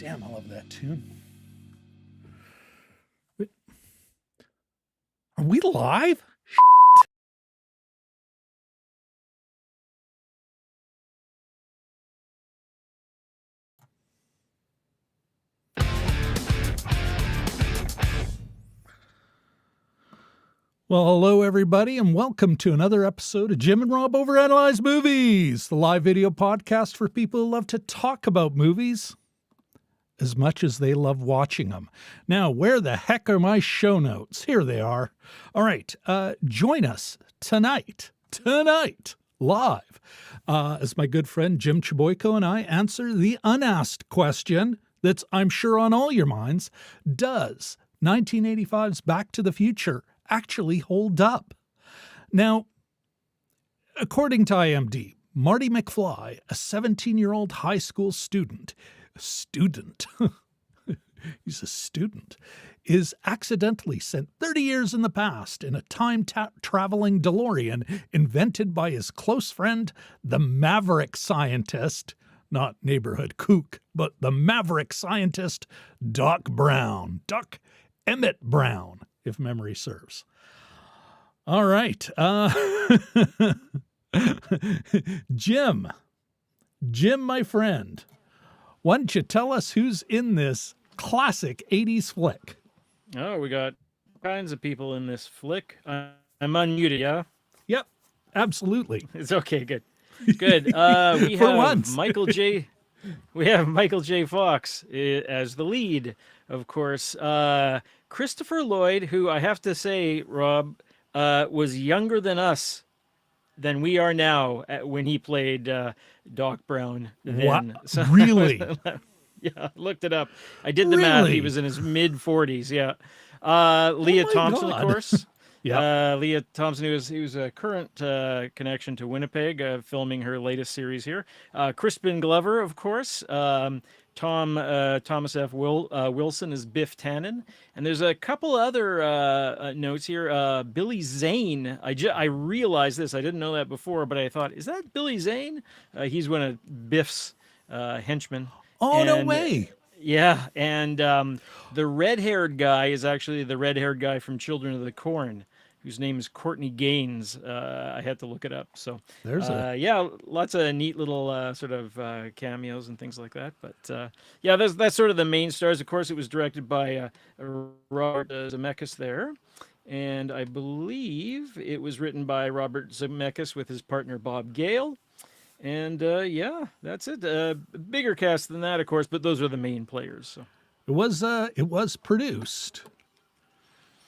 Damn, I love that tune. Are we live? Well, hello, everybody, and welcome to another episode of Jim and Rob Overanalyze Movies, the live video podcast for people who love to talk about movies as much as they love watching them. Now, where the heck are my show notes? Here they are. All right, join us tonight, live, as my good friend Jim Chaboyko and I answer the unasked question that's, I'm sure, on all your minds. Does 1985's Back to the Future actually hold up? Now, according to IMDb, Marty McFly, a 17-year-old high school student, he's a student, is accidentally sent 30 years in the past in a time-traveling DeLorean invented by his close friend, the maverick scientist, not neighborhood kook, but the maverick scientist, Doc Emmett Brown, if memory serves. All right. Jim, my friend, why don't you tell us who's in this classic 80s flick? Oh, we got all kinds of people in this flick. I'm unmuted, yeah? Yep, absolutely. It's okay, good. Good. We For have once. Michael J. We have Michael J. Fox as the lead, of course. Christopher Lloyd, who I have to say, Rob, was younger than we are now when he played Doc Brown then. What? So, Really? Yeah, I looked it up. I did the math. He was in his mid-40s, yeah. Leah Thompson, God. of course. Yeah. Leah Thompson, he was a current connection to Winnipeg, filming her latest series here. Crispin Glover, of course. Thomas F. Wilson is Biff Tannen. And there's a couple other notes here. Billy Zane. I realized this. I didn't know that before, but I thought, is that Billy Zane? He's one of Biff's henchmen. Oh, no way. Yeah, and the red-haired guy is actually the red-haired guy from Children of the Corn, whose name is Courtney Gaines. I had to look it up. So There's yeah, lots of neat little sort of cameos and things like that. But yeah, that's sort of the main stars. Of course, it was directed by Robert Zemeckis there. And I believe it was written by Robert Zemeckis with his partner Bob Gale. And yeah, that's it. Bigger cast than that, of course, but those are the main players. So it was produced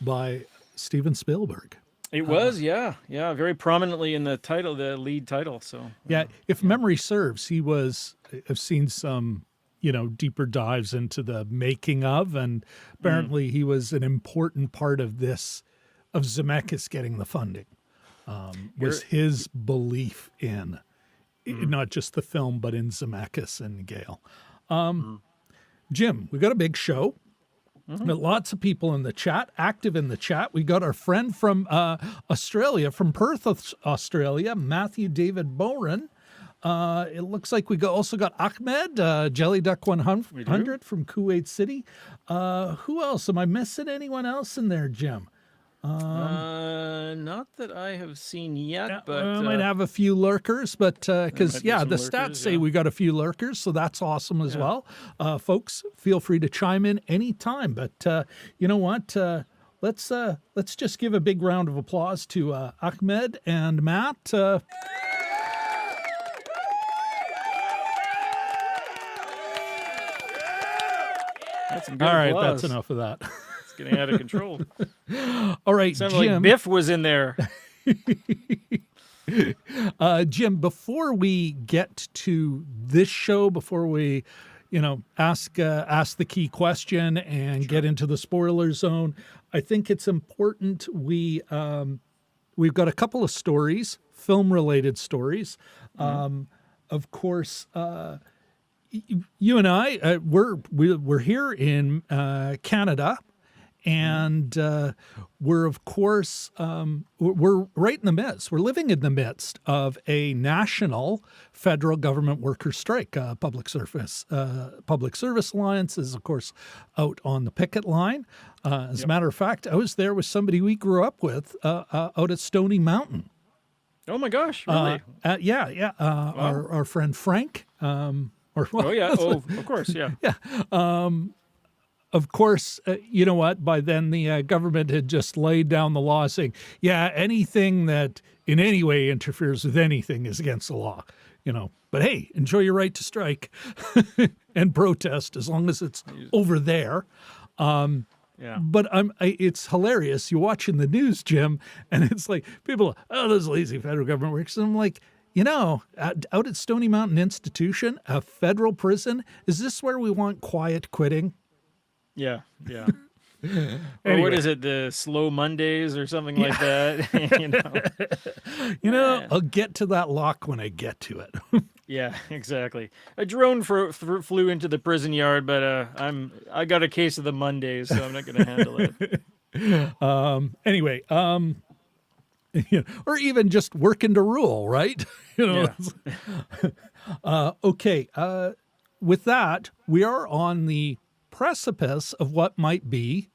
by Steven Spielberg. It was, yeah, very prominently in the title, the lead title. So yeah, if memory serves, I've seen some, deeper dives into the making of, and apparently he was an important part of Zemeckis getting the funding. Was his belief in not just the film, but in Zemeckis and Gale. Jim, we got a big show. Got lots of people in the chat, active in the chat. We got our friend from Australia, from Perth, Australia, Matthew David Boren. It looks like we also got Ahmed, Jelly Duck 100 from Kuwait City. Who else? Am I missing anyone else in there, Jim? Not that I have seen yet, but I might have a few lurkers, but because the lurkers, stats say we got a few lurkers, so that's awesome as well. Folks, feel free to chime in anytime. But you know what? Let's just give a big round of applause to Ahmed and Matt. That's some good All right, applause. that's enough of that. Getting out of control. All right, Sounded Jim. like Biff was in there. Jim, before we get to this show, before we, ask the key question and get into the spoiler zone, I think it's important we've got a couple of stories, film-related stories. Of course, you and I, we're here in Canada. And we're, of course, we're right in the midst. We're living in the midst of a national federal government worker strike. Public Service Alliance is, of course, out on the picket line. As a matter of fact, I was there with somebody we grew up with out at Stony Mountain. Oh my gosh, really? Yeah. Our friend Frank. Oh yeah. Oh, of course. Yeah. Of course, you know what? By then, the government had just laid down the law saying, yeah, anything that in any way interferes with anything is against the law, you know. But hey, enjoy your right to strike and protest as long as it's over there. Yeah. But it's hilarious. You're watching the news, Jim, and it's like people, oh, those lazy federal government workers. And I'm like, you know, out at Stony Mountain Institution, a federal prison, is this where we want quiet quitting? Yeah. Anyway. Or what is it? The slow Mondays or something like that? I'll get to that lock when I get to it. Yeah, exactly. A drone flew into the prison yard, but I got a case of the Mondays, so I'm not going to handle it. Anyway, or even just working to rule, right? Okay. With that, we are on the precipice of what might be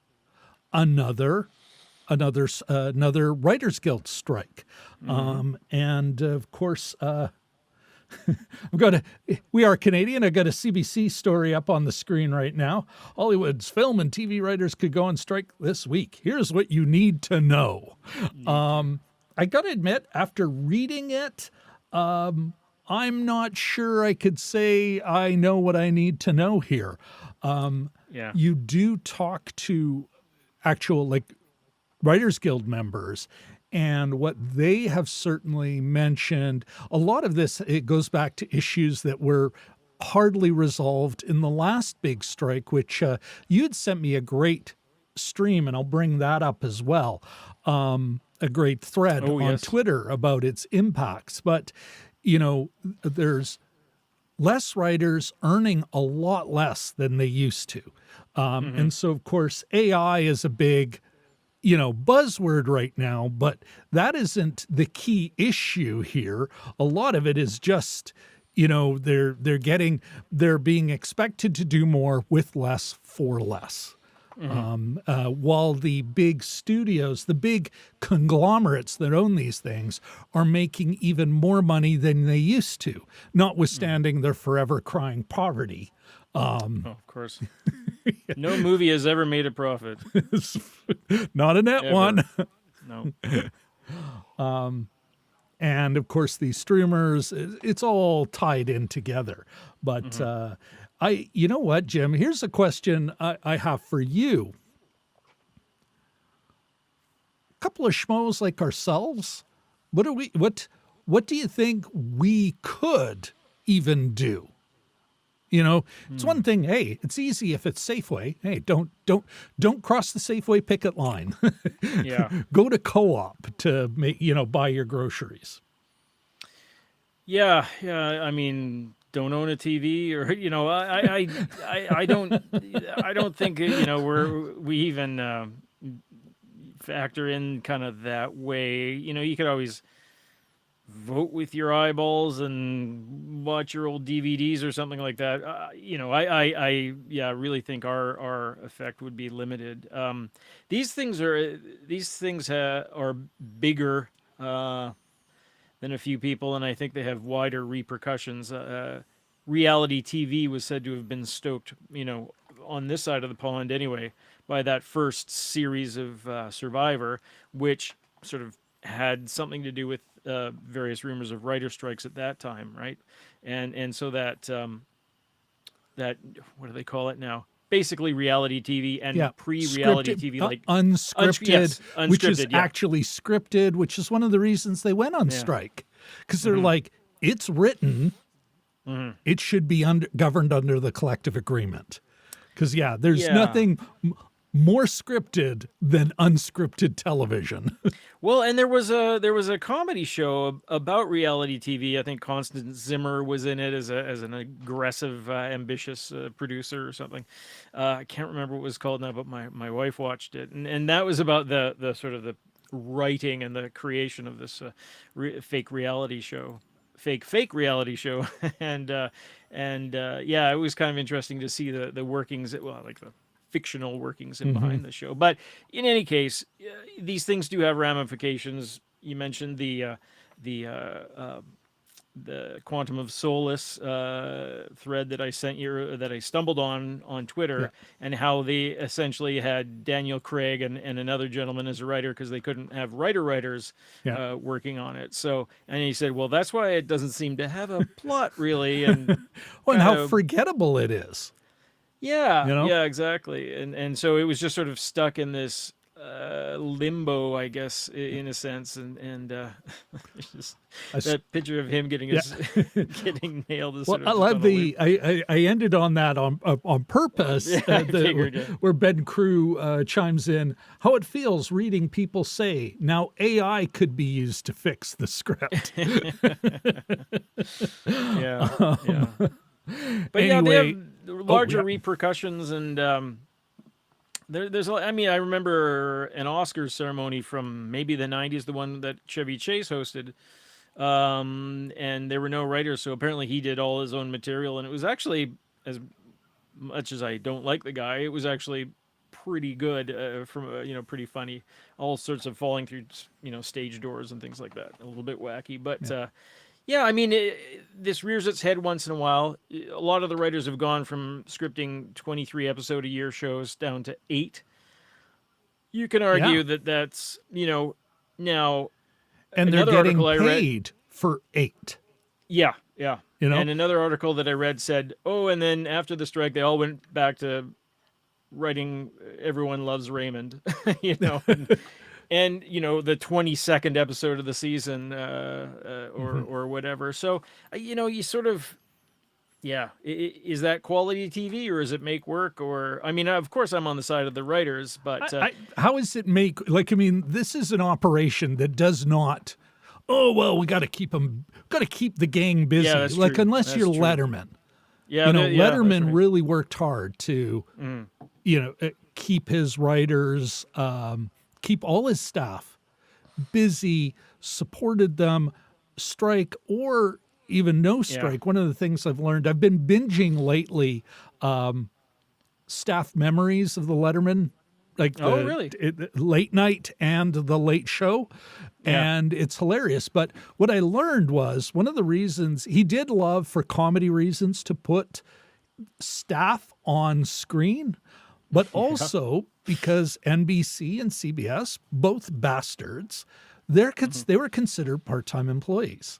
another Writers Guild strike. And of course, we are Canadian. I've got a CBC story up on the screen right now. Hollywood's film and TV writers could go on strike this week. Here's what you need to know. I got to admit, after reading it, I'm not sure I could say I know what I need to know here. You do talk to actual Writers Guild members, and what they have certainly mentioned, a lot of this, it goes back to issues that were hardly resolved in the last big strike, which you'd sent me a great stream, and I'll bring that up as well, a great thread on Twitter about its impacts. But, there's less writers earning a lot less than they used to. And so, of course, AI is a big, buzzword right now, but that isn't the key issue here. A lot of it is just, they're being expected to do more with less for less. While the big studios, the big conglomerates that own these things are making even more money than they used to, notwithstanding their forever crying poverty. Of course. No movie has ever made a profit. Not a net one. No. And of course, these streamers, it's all tied in together. But you know what, Jim? Here's a question I have for you. A couple of schmoes like ourselves, what do you think we could even do? It's one thing. Hey, it's easy if it's Safeway. Hey, don't cross the Safeway picket line. Go to Co-op to buy your groceries. Yeah. I mean, don't own a TV, or I don't think we even factor in kind of that way. You could always vote with your eyeballs and watch your old DVDs or something like that. I really think our effect would be limited. These things are bigger than a few people, and I think they have wider repercussions. Reality TV was said to have been stoked, on this side of the pond anyway, by that first series of Survivor, which sort of had something to do with various rumors of writer strikes at that time, right? And so that what do they call it now? Basically reality TV and pre-reality TV, like unscripted, unscripted, which is actually scripted, which is one of the reasons they went on strike, because they're like, it's written, it should be governed under the collective agreement. Because there's nothing more scripted than unscripted television. Well, and there was a comedy show about reality TV. I think Constance Zimmer was in it as an aggressive, ambitious producer or something. I can't remember what it was called now, but my wife watched it, and that was about the sort of the writing and the creation of this fake reality show, fake reality show, and yeah, it was kind of interesting to see the workings. Well, like the fictional workings in behind the show. But in any case, these things do have ramifications. You mentioned the Quantum of Solace thread that I sent you, or that I stumbled on Twitter, and how they essentially had Daniel Craig and another gentleman as a writer because they couldn't have writers working on it. So, and he said, well, that's why it doesn't seem to have a plot really, and Well, and how forgettable it is. yeah, You know? yeah, exactly. And so it was just sort of stuck in this limbo, I guess, in a sense. And it's just that picture of him getting his getting nailed. Is Well, sort of I just love on a loop. I ended on that on purpose. Yeah, I figured, yeah. Where Ben Crew chimes in, how it feels reading people say, now AI could be used to fix the script. Yeah, yeah. But yeah, they have larger repercussions, and there's. I mean, I remember an Oscars ceremony from maybe the '90s, the one that Chevy Chase hosted, and there were no writers, so apparently he did all his own material, and it was actually, as much as I don't like the guy, it was actually pretty good, pretty funny. All sorts of falling through, stage doors and things like that. A little bit wacky, but. Yeah, I mean, this rears its head once in a while. A lot of the writers have gone from scripting 23 episode a year shows down to 8. You can argue that that's, now. And they're getting paid for 8. Yeah, yeah. And another article that I read said, and then after the strike, they all went back to writing Everyone Loves Raymond, And the 22nd episode of the season, or whatever. So, you sort of, is that quality TV, or is it make work? Or, I mean, of course, I'm on the side of the writers, but how is it make? Like, I mean, this is an operation that does not. Oh well, we got to keep the gang busy. Yeah, that's like, true. unless That's you're true. Letterman. Yeah, Letterman right. really worked hard to, keep his writers. Keep all his staff busy, supported them, strike or even no strike. One of the things I've learned, I've been binging lately, staff memories of the Letterman, like the late night and the late show. And it's hilarious. But what I learned was one of the reasons he did love, for comedy reasons, to put staff on screen, but also because NBC and CBS, both bastards, they were considered part-time employees.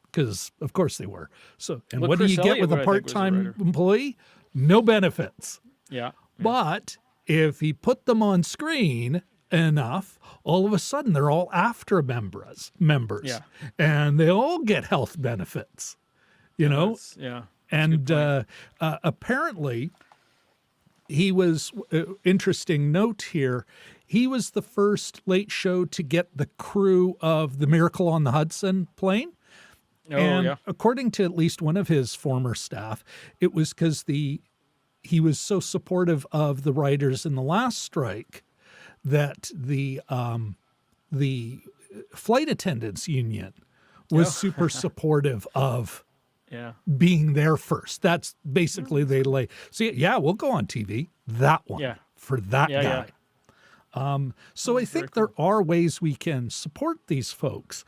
Because, of course, they were. So, and what do you get with a part-time employee? No benefits. Yeah. But if he put them on screen enough, all of a sudden they're all after members. Yeah. And they all get health benefits, And apparently, he was, interesting note here, he was the first late show to get the crew of the Miracle on the Hudson plane. According to at least one of his former staff, it was because he was so supportive of the writers in the last strike that the flight attendants union was super supportive of being there first. That's basically they lay. So we'll go on TV. That one for that guy. So I think there are ways we can support these folks.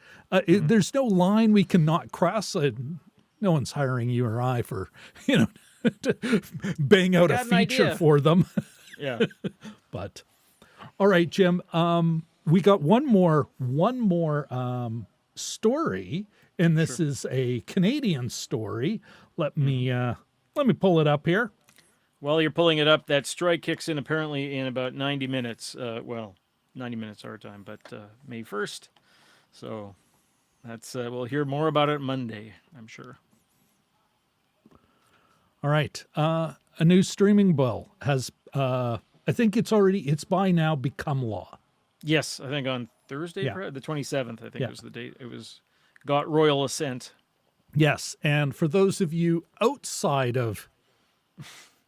There's no line we cannot cross. No one's hiring you or I for to bang out a feature for them. But all right, Jim. We got one more story. And this is a Canadian story. Let me pull it up here. While you're pulling it up, that strike kicks in apparently in about 90 minutes. 90 minutes our time, but May 1st. So that's we'll hear more about it Monday, I'm sure. All right. A new streaming bill has I think it's by now become law. Yes, I think on Thursday, Yeah. the 27th, I think Yeah. was the date. It got royal assent. Yes, and for those of you outside of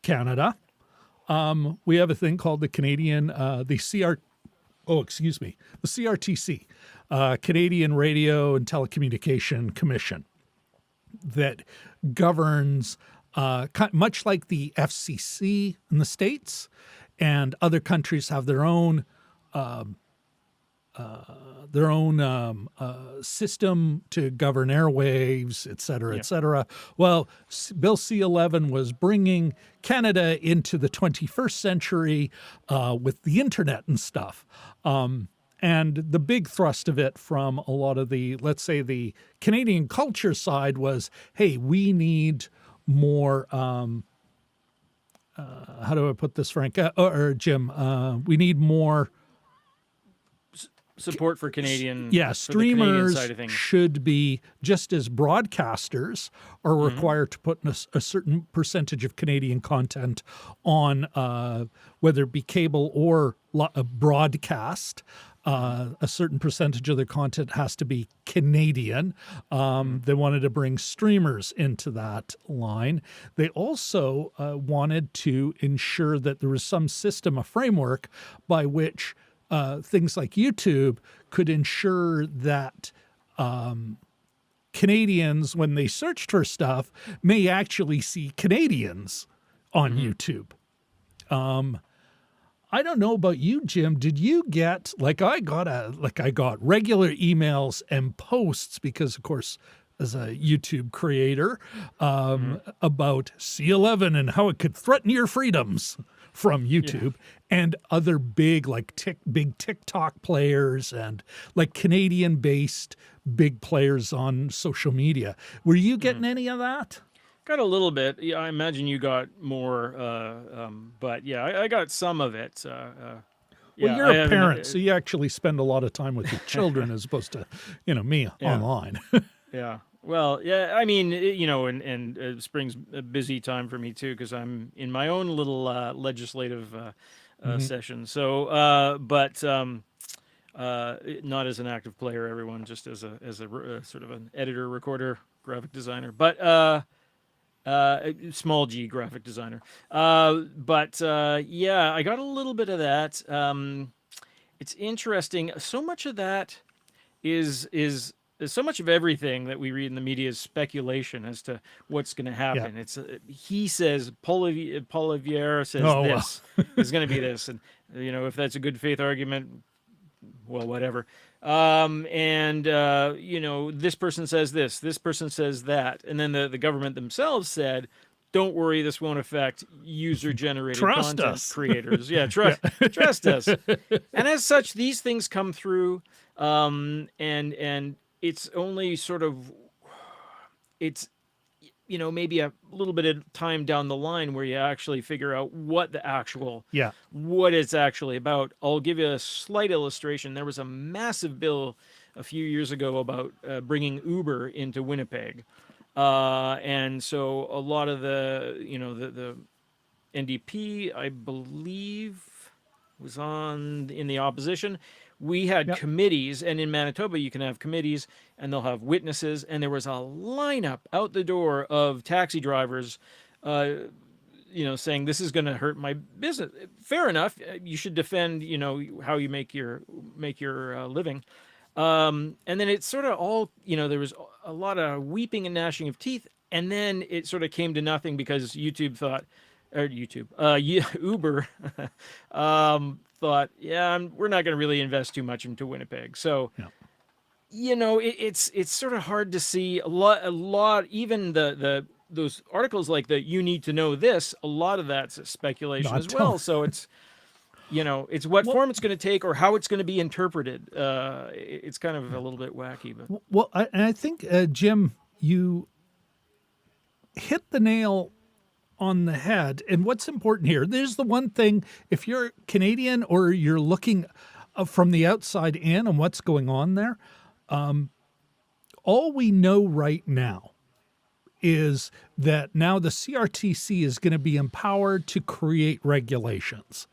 Canada, we have a thing called the CRTC, Canadian Radio and Telecommunication Commission, that governs, much like the FCC in the States, and other countries have their own system to govern airwaves, et cetera, et cetera. Well, Bill C-11 was bringing Canada into the 21st century with the internet and stuff. And the big thrust of it from a lot of the, let's say, the Canadian culture side was, hey, we need more, how do I put this, Frank? Or Jim, we need more support for Canadian, streamers side of things. should be, just as broadcasters are required to put a certain percentage of Canadian content on, whether it be cable or broadcast. A certain percentage of their content has to be Canadian. They wanted to bring streamers into that line. They also wanted to ensure that there was some system, a framework by which things like YouTube could ensure that Canadians, when they searched for stuff, may actually see Canadians on YouTube. I don't know about you, Jim. Did you get, I got regular emails and posts because, of course, as a YouTube creator, about C-11 and how it could threaten your freedoms from YouTube and other big, big TikTok players and Canadian-based big players on social media. Were you getting any of that? Got a little bit. Yeah, I imagine you got more, but yeah, I got some of it. Well, you're a parent, so you actually spend a lot of time with your children as opposed to, me online. Yeah. Well, yeah, I mean, and spring's a busy time for me too, because I'm in my own little legislative session. So, but not as an active player, everyone, just as a sort of an editor, recorder, graphic designer, but small G graphic designer. Yeah, I got a little bit of that. It's interesting. So much of that is so much of everything that we read in the media is speculation as to what's going to happen. It's he says, Polivier says this is going to be this, and if that's a good faith argument, well, whatever. This person says this person says that, and then the government themselves said, don't worry, this won't affect user-generated content creators. Yeah, trust us. And as such, these things come through, and it's only sort of, it's, maybe a little bit of time down the line where you actually figure out what the actual, what it's actually about. I'll give you a slight illustration. There was a massive bill a few years ago about bringing Uber into Winnipeg. And so a lot of the NDP, I believe, was in the opposition. We had committees, and in Manitoba, you can have committees, and they'll have witnesses. And there was a lineup out the door of taxi drivers, saying this is going to hurt my business. Fair enough. You should defend, how you make your living. And then it sort of all, there was a lot of weeping and gnashing of teeth, and then it sort of came to nothing because Uber thought, we're not going to really invest too much into Winnipeg. So, it's sort of hard to see a lot, even those articles like the you need to know this, a lot of that's speculation as well. So it's, it's what form it's going to take or how it's going to be interpreted. It's kind of a little bit wacky, but I think, Jim, you hit the nail on the head. And what's important here, there's the one thing, if you're Canadian or you're looking from the outside in on what's going on there, all we know right now is that now the CRTC is going to be empowered to create regulations.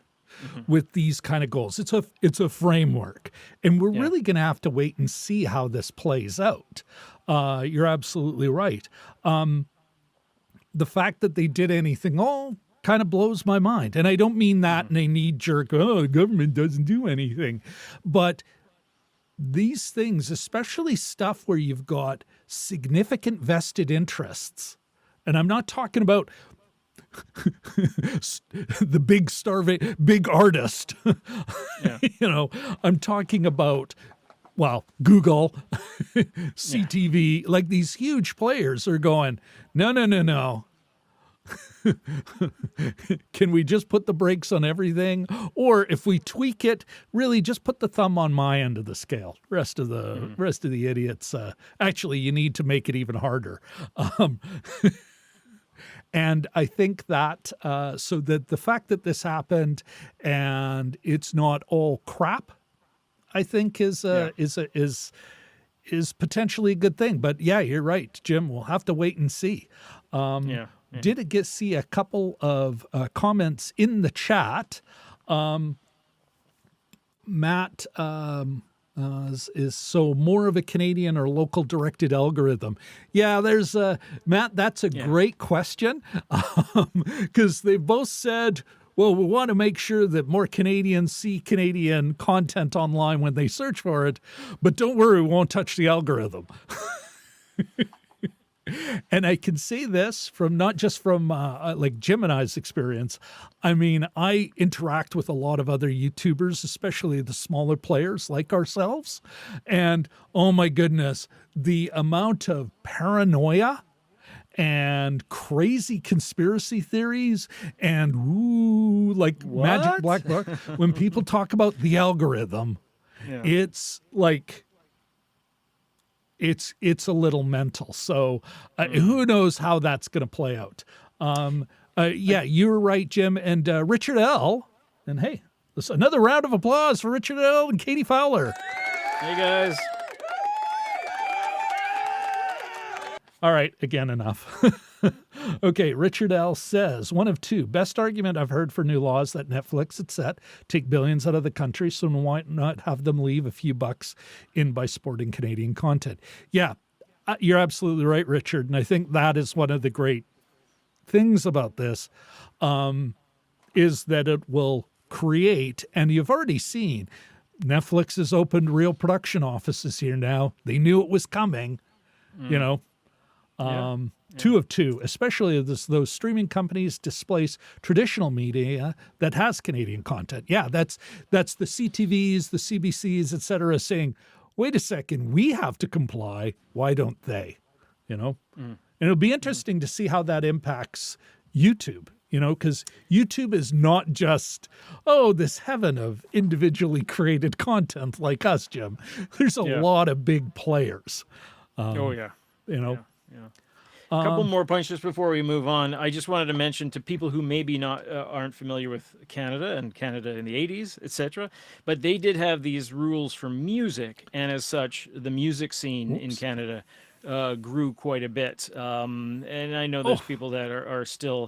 Mhm. with these kind of goals. It's a framework, and we're Yeah. really going to have to wait and see how this plays out. You're absolutely right. The fact that they did anything all kind of blows my mind, and I don't mean that in a knee jerk. Oh, the government doesn't do anything, but these things, especially stuff where you've got significant vested interests, and I'm not talking about the big artist. Yeah. I'm talking about, well, Google, CTV, like these huge players are going, no. Can we just put the brakes on everything? Or if we tweak it, really just put the thumb on my end of the scale. Rest of the idiots, actually, you need to make it even harder. And I think that so that the fact that this happened and it's not all crap, I think is potentially a good thing. But yeah, you're right, Jim. We'll have to wait and see. Yeah. Did see a couple of comments in the chat. Matt is so more of a Canadian or local directed algorithm. Yeah, there's Matt. That's a great question because they both said, well, we want to make sure that more Canadians see Canadian content online when they search for it, but don't worry, we won't touch the algorithm. And I can say this from not just from like Jim and I's experience. I mean, I interact with a lot of other YouTubers, especially the smaller players like ourselves. And oh my goodness, the amount of paranoia and crazy conspiracy theories and like magic black book. When people talk about the algorithm, it's like, it's a little mental. So who knows how that's going to play out. Yeah, you were right, Jim. And Richard L. And hey, another round of applause for Richard L. and Katie Fowler. Hey, guys. All right, again, enough. Okay, Richard L. says, one of two, best argument I've heard for new laws that Netflix had set, take billions out of the country, so why not have them leave a few bucks in by supporting Canadian content? Yeah, you're absolutely right, Richard, and I think that is one of the great things about this, is that it will create, and you've already seen, Netflix has opened real production offices here now. They knew it was coming, you know. Two of two, especially as those streaming companies displace traditional media that has Canadian content. Yeah, that's the CTVs, the CBCs, et cetera, saying, wait a second, we have to comply. Why don't they? And it'll be interesting to see how that impacts YouTube, because YouTube is not just, this heaven of individually created content like us, Jim. There's a lot of big players. Yeah. Yeah. A couple more points just before we move on. I just wanted to mention to people who maybe not aren't familiar with Canada and Canada in the 80s, etc., but they did have these rules for music, and as such, the music scene in Canada grew quite a bit. And I know there's people that are still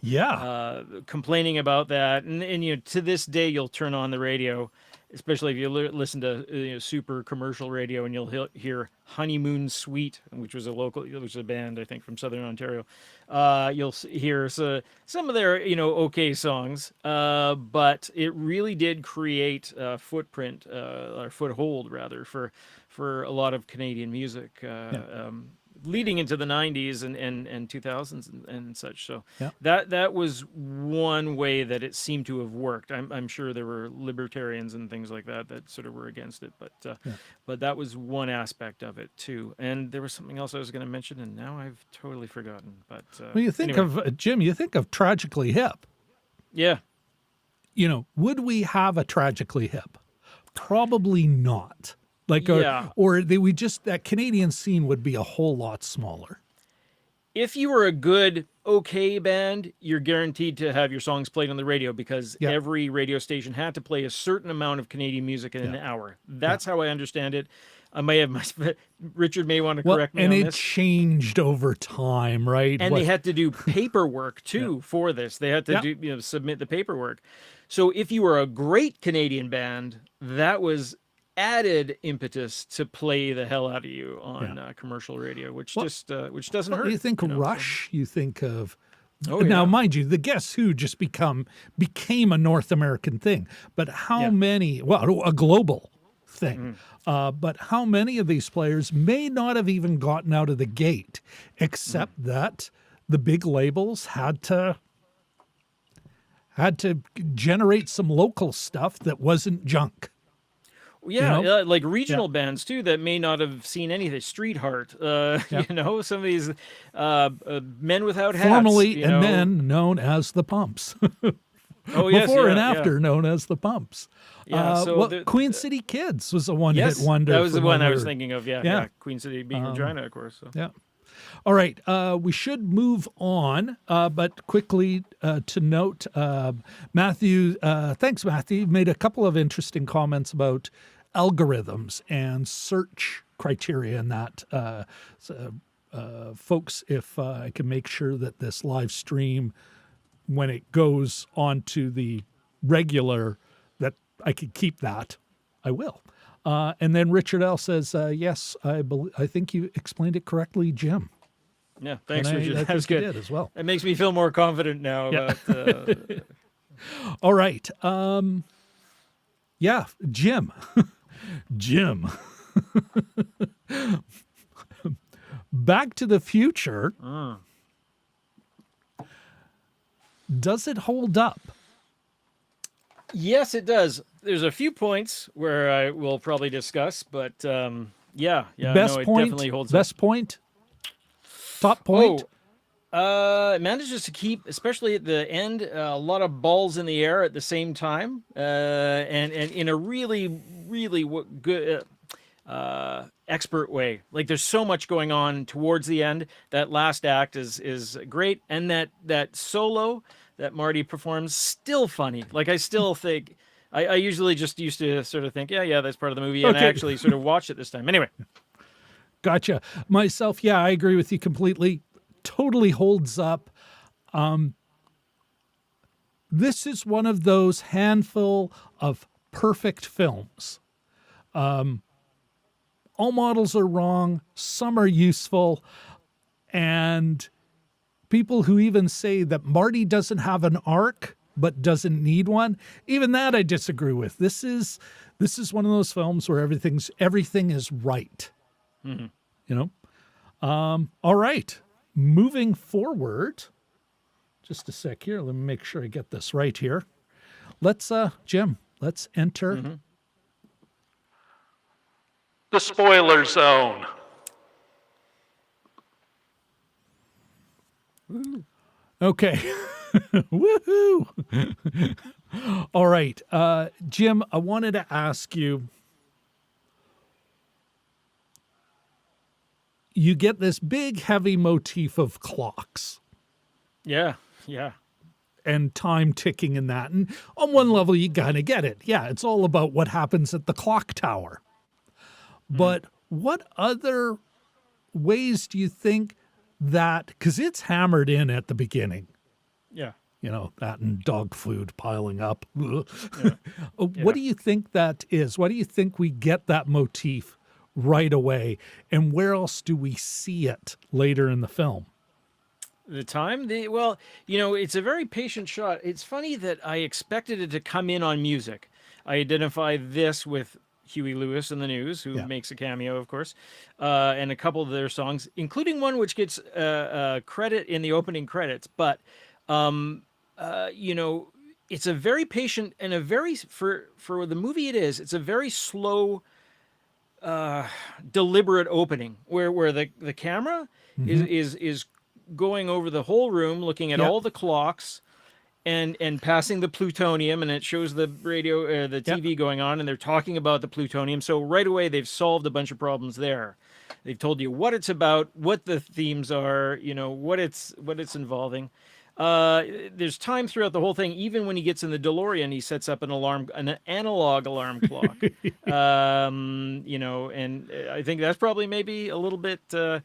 complaining about that, and to this day, you'll turn on the radio, especially if you listen to super commercial radio, and you'll hear Honeymoon Suite, which was a band, I think, from Southern Ontario. You'll hear some of their, okay songs, but it really did create a footprint, or foothold, rather, for a lot of Canadian music. Leading into the 90s and 2000s and such. So that was one way that it seemed to have worked. I'm sure there were libertarians and things like that sort of were against it, but that was one aspect of it too. And there was something else I was going to mention, and now I've totally forgotten. But well, you think of Jim, you think of Tragically Hip. Yeah. Would we have a Tragically Hip? Probably not. That Canadian scene would be a whole lot smaller. If you were a good, okay band, you're guaranteed to have your songs played on the radio because every radio station had to play a certain amount of Canadian music in an hour. That's how I understand it. I may have Richard may want to Well, correct me and on it this. changed over time, right? And they had to do paperwork too for this. They had to do submit the paperwork. So if you were a great Canadian band, that was added impetus to play the hell out of you on commercial radio, which doesn't hurt. You think you know, Rush? You think of Oh, now, yeah. mind you, the Guess Who just became a North American thing. But how many? Well, a global thing. But how many of these players may not have even gotten out of the gate, except that the big labels had to generate some local stuff that wasn't junk. Yeah, You know? like regional bands too that may not have seen anything. Street Heart, you know, some of these Men Without Hats. Formerly you know. and then known as the Pumps. Oh, yes, Before yeah, and yeah. after known as the Pumps. Yeah, so well, Queen City Kids was a one-hit wonder. That was the from one I over- was thinking of. Yeah. Queen City being Regina, of course. So. Yeah. All right. We should move on, but quickly to note, Matthew, thanks, Matthew. You made a couple of interesting comments about algorithms and search criteria and that. Folks, if I can make sure that this live stream, when it goes onto the regular, that I could keep that, I will. And then Richard L. says, yes, I think you explained it correctly, Jim. Yeah, thanks, And Richard. I That's think you good. did as well. It makes me feel more confident now about. All right. Yeah, Jim. Jim. Back to the Future. Does it hold up? Yes, it does. There's a few points where I will probably discuss, but yeah, Best no, it point. definitely holds Best point. Top point. It manages to keep, especially at the end, a lot of balls in the air at the same time, and in a really, really good, expert way. Like there's so much going on towards the end. That last act is great, and that solo that Marty performs still funny. Like I still think. I usually just used to sort of think, yeah, that's part of the movie, and I actually sort of watched it this time. Anyway. Gotcha. Myself, yeah, I agree with you completely. Totally holds up. This is one of those handful of perfect films. All models are wrong. Some are useful. And people who even say that Marty doesn't have an arc but doesn't need one, even that I disagree with. This is one of those films where everything is right. Mm-hmm. You know? All right. Moving forward, just a sec here. Let me make sure I get this right here. Let's, Jim, let's enter the spoiler zone. Woo. Okay. Woohoo. All right. Jim, I wanted to ask you, you get this big, heavy motif of clocks. Yeah. And time ticking in that. And on one level, you kind of get it. Yeah, it's all about what happens at the clock tower. But what other ways do you think that, because it's hammered in at the beginning, Yeah. you know, that and dog food piling up. Yeah. What do you think that is? Why do you think we get that motif right away? And where else do we see it later in the film? The time? Well, you know, it's a very patient shot. It's funny that I expected it to come in on music. I identify this with Huey Lewis and the News, who makes a cameo, of course, and a couple of their songs, including one which gets credit in the opening credits. But, you know, it's a very patient and a very, for the movie it is, it's a very slow, deliberate opening where the camera is going over the whole room, looking at all the clocks and passing the plutonium, and it shows the radio, the TV going on, and they're talking about the plutonium. So right away, they've solved a bunch of problems there. They've told you what it's about, what the themes are, you know, what it's involving. There's time throughout the whole thing. Even when he gets in the DeLorean, he sets up an analog alarm clock. And I think that's probably maybe a little bit uh,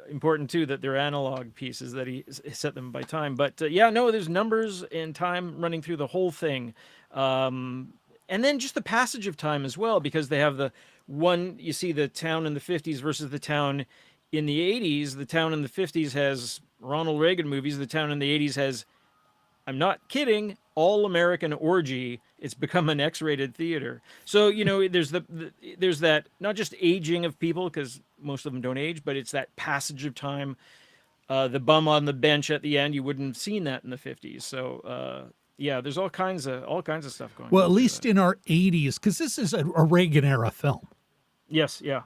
important too, that they're analog pieces, that he set them by time. But yeah, no, there's numbers and time running through the whole thing. And then just the passage of time as well, because they have you see the town in the 50s versus the town in the 80s. The town in the 50s has Ronald Reagan movies. The town in the 80s has, I'm not kidding, all American orgy. It's become an X-rated theater. So, there's there's that, not just aging of people, because most of them don't age, but it's that passage of time. The bum on the bench at the end, you wouldn't have seen that in the 50s. So, yeah, there's all kinds of stuff going Well, on. at least in our 80s, because this is a Reagan era film. Yes, yeah.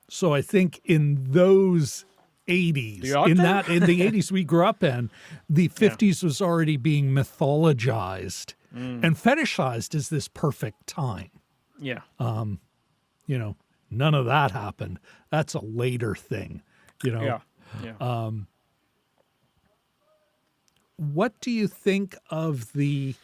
So I think in those 80s, in the 80s we grew up in, the 50s was already being mythologized and fetishized as this perfect time. Yeah. None of that happened. That's a later thing, Yeah. Yeah. What do you think of is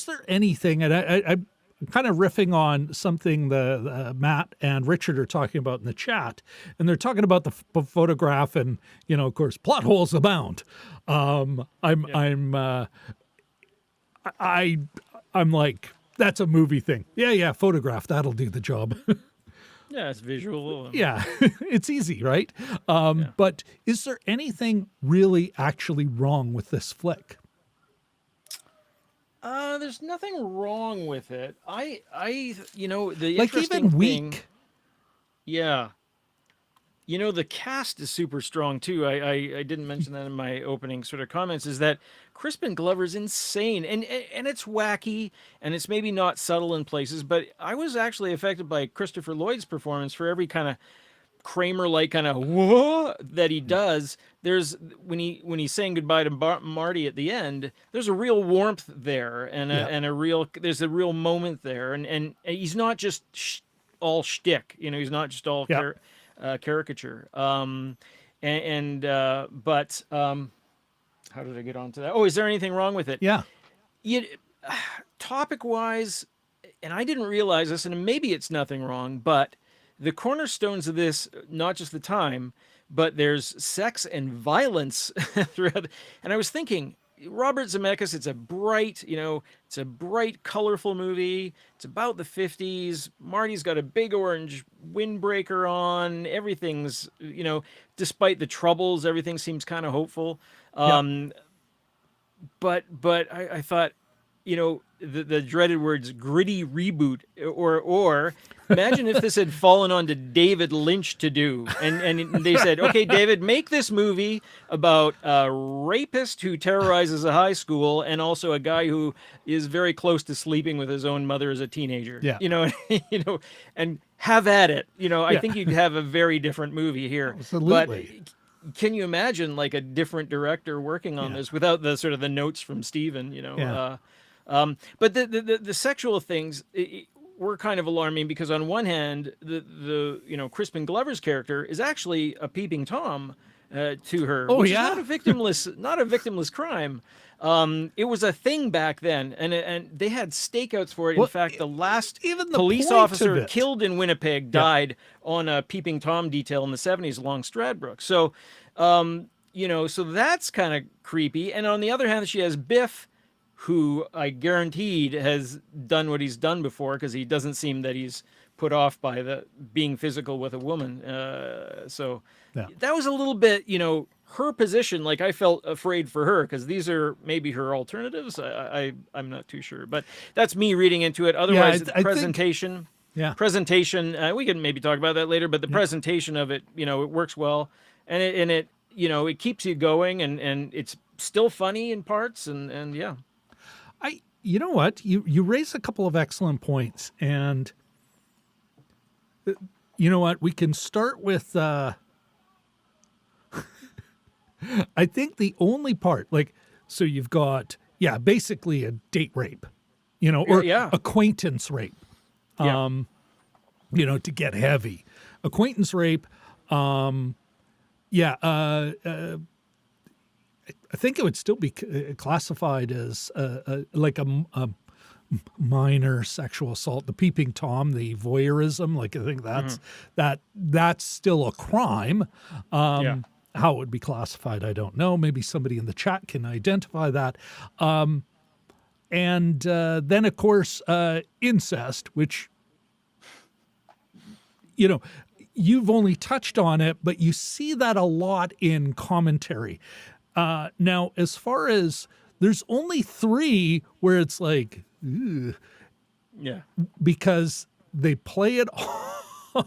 there anything, and I'm kind of riffing on something the Matt and Richard are talking about in the chat, and they're talking about the photograph, and of course plot holes abound. I'm like, that's a movie thing. Yeah, photograph, that'll do the job. Yeah, it's visual. Yeah, it's easy, right? But is there anything really actually wrong with this flick? There's nothing wrong with it. The Like interesting even thing, weak. yeah. The cast is super strong too. I didn't mention that in my opening sort of comments, is that Crispin Glover's insane, and it's wacky, and it's maybe not subtle in places, but I was actually affected by Christopher Lloyd's performance. For every kind of Kramer-like kind of whoa that he does, there's when he's saying goodbye to Marty at the end, there's a real warmth there, and there's a real moment there, and he's not just all shtick, he's not just all caricature. But how did I get onto that? Oh, is there anything wrong with it? Yeah. Topic-wise, and I didn't realize this, and maybe it's nothing wrong, but the cornerstones of this, not just the time, but there's sex and violence throughout. And I was thinking, Robert Zemeckis, it's a bright, colorful movie. It's about the 50s. Marty's got a big orange windbreaker on. Everything's, despite the troubles, everything seems kind of hopeful. But I thought, the dreaded words gritty reboot, or imagine if this had fallen onto David Lynch to do, and they said, okay, David, make this movie about a rapist who terrorizes a high school, and also a guy who is very close to sleeping with his own mother as a teenager. And have at it. I think you'd have a very different movie here. Absolutely. But can you imagine like a different director working on this without the sort of the notes from Steven, but the sexual things were kind of alarming, because on one hand, the Crispin Glover's character is actually a peeping Tom to her, which is not a victimless crime. It was a thing back then, and they had stakeouts for it. In fact, the last police officer killed in Winnipeg died on a peeping Tom detail in the 70s along Stradbrook. So, so that's kind of creepy. And on the other hand, she has Biff, who I guaranteed has done what he's done before, because he doesn't seem that he's put off by the being physical with a woman. So that was a little bit, her position. Like, I felt afraid for her, because these are maybe her alternatives. I'm not too sure, but that's me reading into it. Otherwise, the presentation. Presentation. We can maybe talk about that later, but the presentation of it, it works well, and it it keeps you going, and it's still funny in parts, and yeah. You know what? You raise a couple of excellent points, and you know what? We can start with. I think the only part, so you've got basically a date rape, or acquaintance rape, to get heavy, acquaintance rape. yeah, I think it would still be classified as like a minor sexual assault. The peeping tom, the voyeurism, like I think that's still a crime. Yeah. How it would be classified, I don't know. Maybe somebody in the chat can identify that. And then, of course, incest, which, you know, you've only touched on it, but you see that a lot in commentary. Now, as far as there's only 3 where it's like, ugh, Yeah. because they play it off.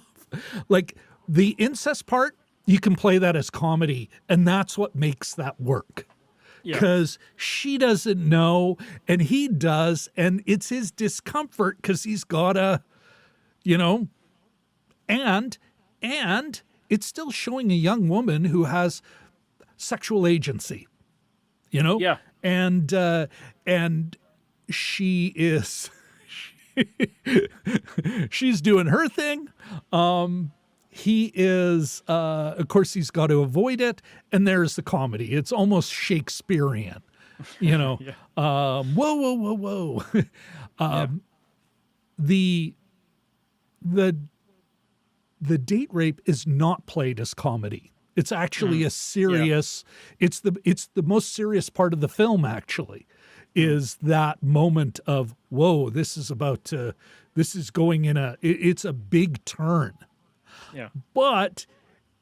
Like the incest part, you can play that as comedy, and that's what makes that work. Yeah. Because she doesn't know, and he does, and it's his discomfort because he's got a, you know, and it's still showing a young woman who has sexual agency, you know? Yeah. And she is she's doing her thing. He is of course he's got to avoid it, and there's the comedy. It's almost Shakespearean, you know. Yeah. Whoa. The date rape is not played as comedy. It's actually a serious. It's the most serious part of the film. Actually, is that moment of whoa. This is going in it's a big turn. Yeah. But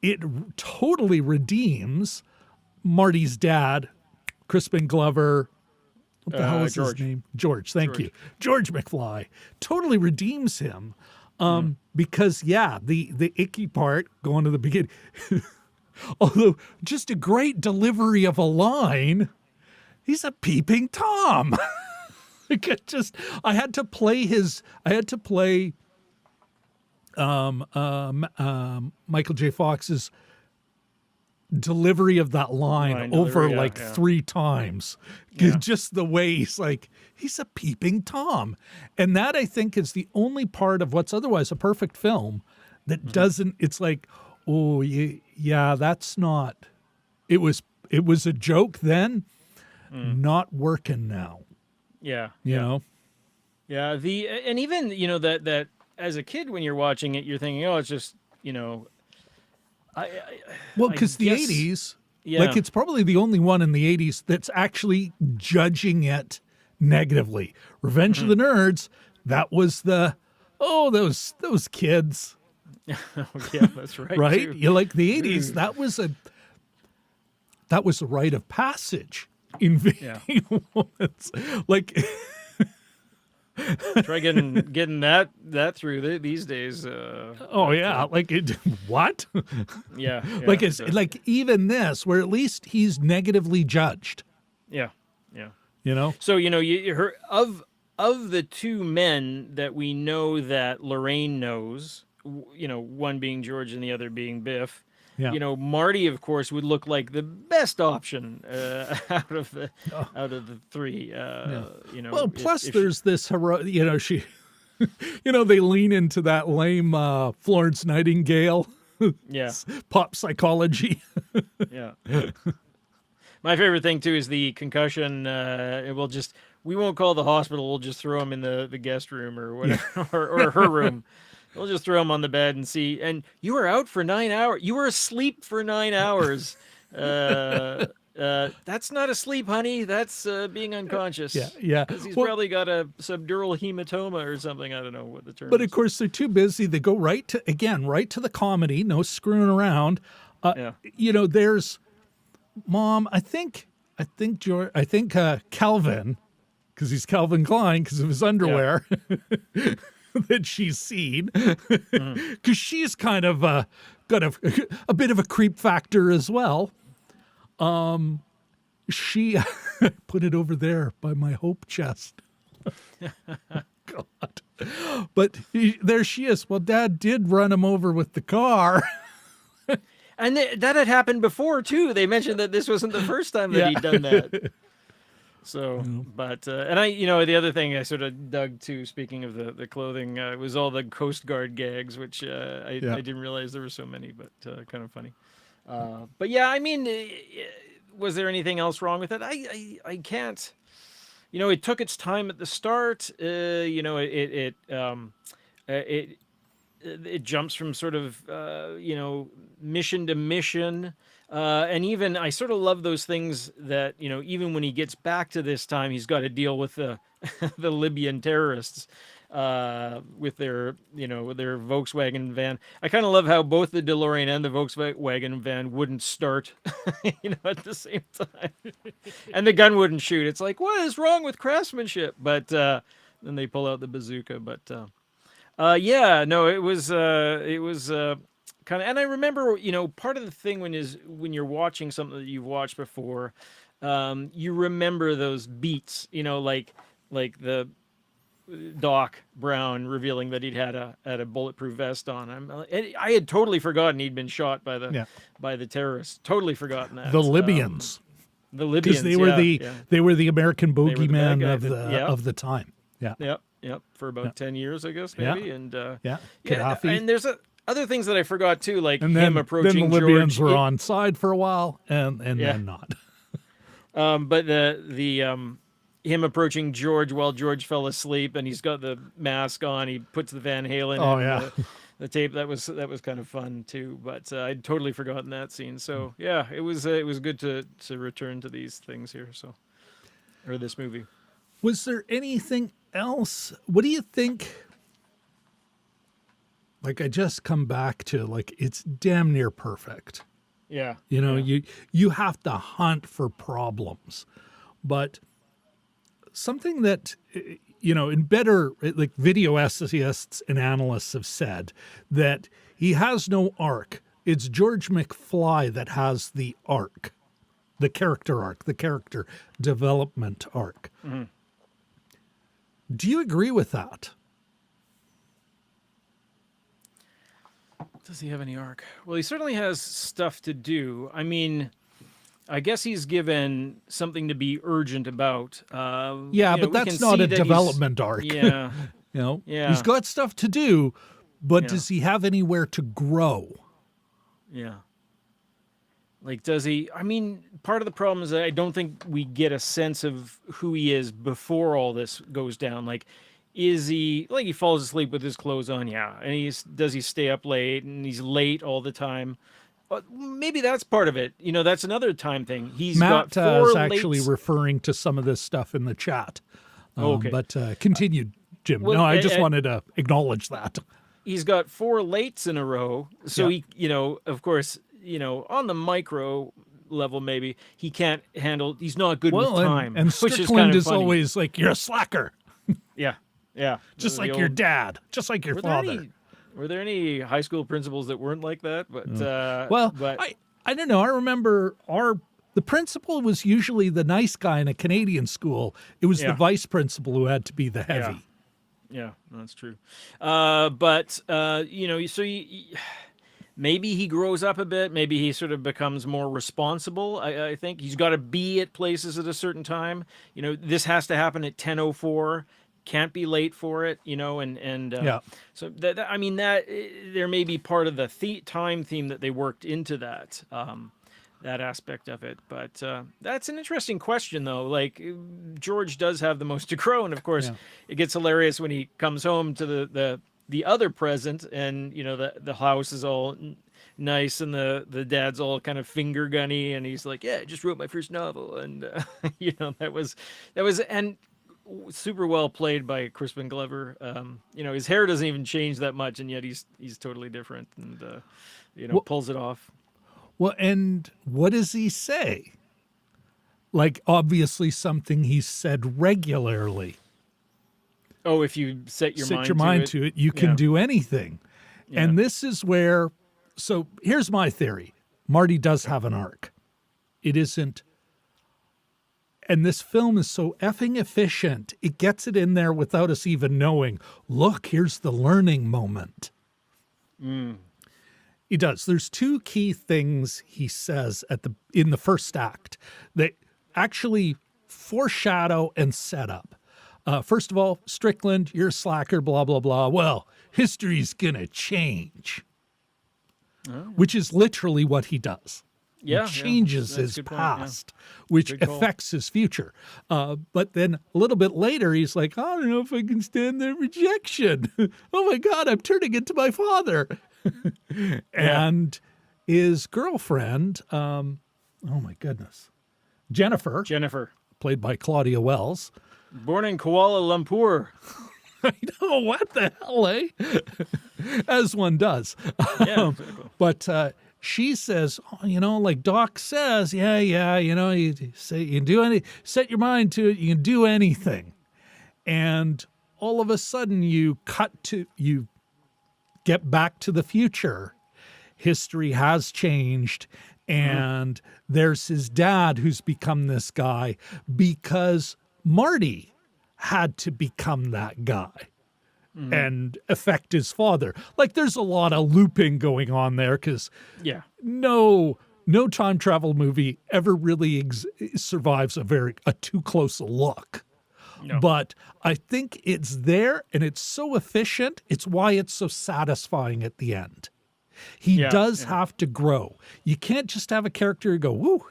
it totally redeems Marty's dad, Crispin Glover. What the hell is George. his name? George. Thank you, George McFly. Totally redeems him. Because the icky part going to the beginning, although just a great delivery of a line, he's a peeping Tom. I had to play Michael J. Fox's delivery of that line over delivery, 3 times. Just the way he's a peeping Tom. And that, I think, is the only part of what's otherwise a perfect film that doesn't, it's like, oh, yeah, that's not, it was a joke then, not working now. Yeah. You know? Yeah. And even, you know, that as a kid, when you're watching it, you're thinking, oh, it's just, you know, because the 80s, yeah. like it's probably the only one in the 80s that's actually judging it negatively. Revenge of the Nerds, that was those kids. Yeah, that's right. Right? Too. You like the 80s, that was a rite of passage in video moments. Like try getting that through these days. Like it. What? Yeah. Like it's like even this, where at least he's negatively judged. Yeah. You know. So you know, you heard of the 2 men that we know that Lorraine knows. You know, one being George and the other being Biff. Yeah. You know, Marty, of course, would look like the best option out of the 3. You know, well, plus there's this heroic. You know, she. You know, they lean into that lame Florence Nightingale. Pop psychology. Yeah. My favorite thing too is the concussion. We won't call the hospital. We'll just throw him in the guest room or whatever, or her room. We'll just throw him on the bed and see. And you were out for 9 hours. You were asleep for 9 hours. That's not asleep, honey. That's being unconscious. Yeah. Because he's probably got a subdural hematoma or something. I don't know what the term is. But of course, they're too busy. They go right to the comedy. No screwing around. You know, there's Mom. I think George. I think Calvin, because he's Calvin Klein because of his underwear. Yeah. That she's seen, because she's kind of got a bit of a creep factor as well. She put it over there by my hope chest. God, but there she is. Well, Dad did run him over with the car. And that had happened before too. They mentioned that this wasn't the first time that he'd done that. So, but, and I, you know, the other thing I sort of dug to, speaking of the clothing, was all the Coast Guard gags, which I didn't realize there were so many, but kind of funny. But yeah, I mean, was there anything else wrong with it? I can't. It took its time at the start. It it jumps from sort of mission to mission, and even I sort of love those things that even when he gets back to this time, he's got to deal with the the Libyan terrorists with their their Volkswagen van. I kind of love how both the DeLorean and the Volkswagen van wouldn't start at the same time, and the gun wouldn't shoot. It's like, what is wrong with craftsmanship? But then they pull out the bazooka. But yeah, no, it was kind of, and I remember, part of the thing when you're watching something that you've watched before, you remember those beats, like the Doc Brown revealing that he'd had a bulletproof vest on. I had totally forgotten he'd been shot by the terrorists. Totally forgotten that. The Libyans. The Libyans, because they were the American bogeyman of the time. Yeah. Yep. For about 10 years, I guess, maybe. And Gaddafi. and there's other things that I forgot too, like and him approaching then the Libyans George. were on side for a while, and then not. But the him approaching George while George fell asleep, and he's got the mask on. He puts the Van Halen in the tape. That was kind of fun too. But I'd totally forgotten that scene. So yeah, it was good to return to these things here. Or this movie. Was there anything else? What do you think? Like, I just come back to, like, it's damn near perfect. Yeah. You have to hunt for problems. But something that, in better, like, video essayists and analysts have said, that he has no arc. It's George McFly that has the arc, the character development arc. Mm-hmm. Do you agree with that? Does he have any arc? Well, he certainly has stuff to do. I mean, I guess he's given something to be urgent about. But that's not a development arc. Yeah. He's got stuff to do, but does he have anywhere to grow? Yeah. Like, does he? I mean, part of the problem is that I don't think we get a sense of who he is before all this goes down. Like, is he, like, he falls asleep with his clothes on? Yeah. And does he stay up late, and he's late all the time? Maybe that's part of it. That's another time thing. Matt got four is actually referring to some of this stuff in the chat. Okay. But continue, Jim. Well, no, I just wanted to acknowledge that. He's got 4 lates in a row. So he, of course, on the micro level, maybe he can't handle, he's not good with time. And which Strickland is is always like, you're a slacker. Yeah. Just like your dad, just like your father. Were there any high school principals that weren't like that? But I don't know. I remember the principal was usually the nice guy in a Canadian school. It was the vice principal who had to be the heavy. Yeah, that's true. So maybe he grows up a bit. Maybe he sort of becomes more responsible. I think he's got to be at places at a certain time. This has to happen at 10:04. Can't be late for it. So that there may be part of the time theme that they worked into that aspect of it. But that's an interesting question, though. Like, George does have the most to grow, and of course, it gets hilarious when he comes home to the other present, and the house is all nice, and the dad's all kind of finger gunny, and he's like, "Yeah, I just wrote my first novel," and that was and super well played by Crispin Glover. His hair doesn't even change that much, and yet he's totally different, and pulls it off. Well, and what does he say? Like, obviously something he's said regularly. Oh, if you set your mind to it, you can do anything. Yeah. And this is where, so here's my theory. Marty does have an arc. It isn't, and this film is so effing efficient. It gets it in there without us even knowing. Look, here's the learning moment. He does. There's 2 key things he says in the first act that actually foreshadow and set up. First of all, Strickland, you're a slacker, blah, blah, blah. Well, history's going to change. Oh, which is literally what he does. yeah, He yeah, changes that's a his good point, yeah. past, which Good call. affects his future. But then a little bit later, he's like, I don't know if I can stand the rejection. Oh my God, I'm turning into my father. Yeah. And his girlfriend, oh my goodness, Jennifer, Jennifer, played by Claudia Wells. born in Kuala Lumpur. I know, what the hell, eh? As one does. Yeah, exactly. But she says, oh, like Doc says, yeah, you say you can do set your mind to it, you can do anything. And all of a sudden you get back to the future. History has changed. And there's his dad who's become this guy because Marty had to become that guy and affect his father. Like, there's a lot of looping going on there because Yeah. no time travel movie ever really survives a too close a look. No. But I think it's there and it's so efficient. It's why it's so satisfying at the end. He does have to grow. You can't just have a character and go, woo,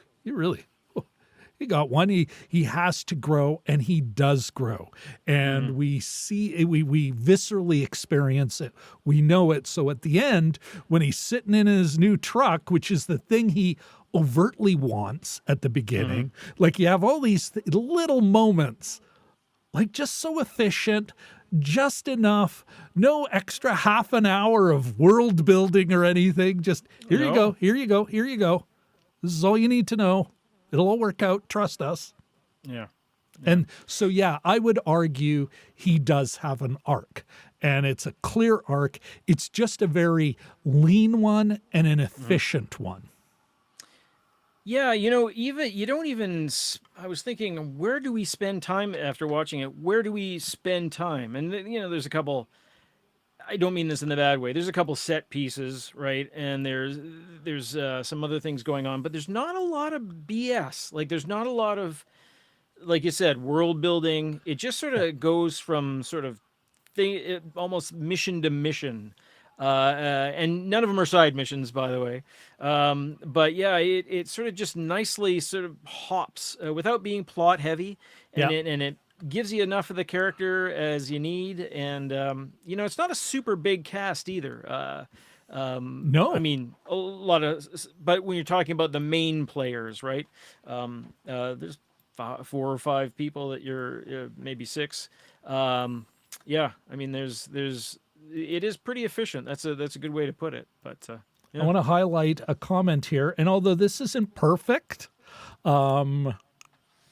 he got one. He has to grow, and he does grow. And we see it, we viscerally experience it. We know it. So at the end, when he's sitting in his new truck, which is the thing he overtly wants at the beginning, like you have all these little moments, like just so efficient, just enough, no extra half an hour of world building or anything. Just here you go, here you go, here you go. This is all you need to know. It'll all work out. Trust us. Yeah. And so, yeah, I would argue he does have an arc, and it's a clear arc. It's just a very lean one and an efficient one. Yeah, even you don't even. I was thinking, where do we spend time after watching it? Where do we spend time? And there's a couple. I don't mean this in the bad way. There's a couple set pieces, right? And there's some other things going on, but there's not a lot of BS. Like, there's not a lot of, like you said, world building. It just sort of goes from sort of almost mission to mission. And none of them are side missions, by the way. But yeah, it sort of just nicely sort of hops without being plot heavy, and it gives you enough of the character as you need, and it's not a super big cast either. No, I mean a lot of, but when you're talking about the main players, right? There's 4 or 5 people that you're maybe 6. Yeah, I mean it is pretty efficient. That's a good way to put it. But I want to highlight a comment here, and although this isn't perfect,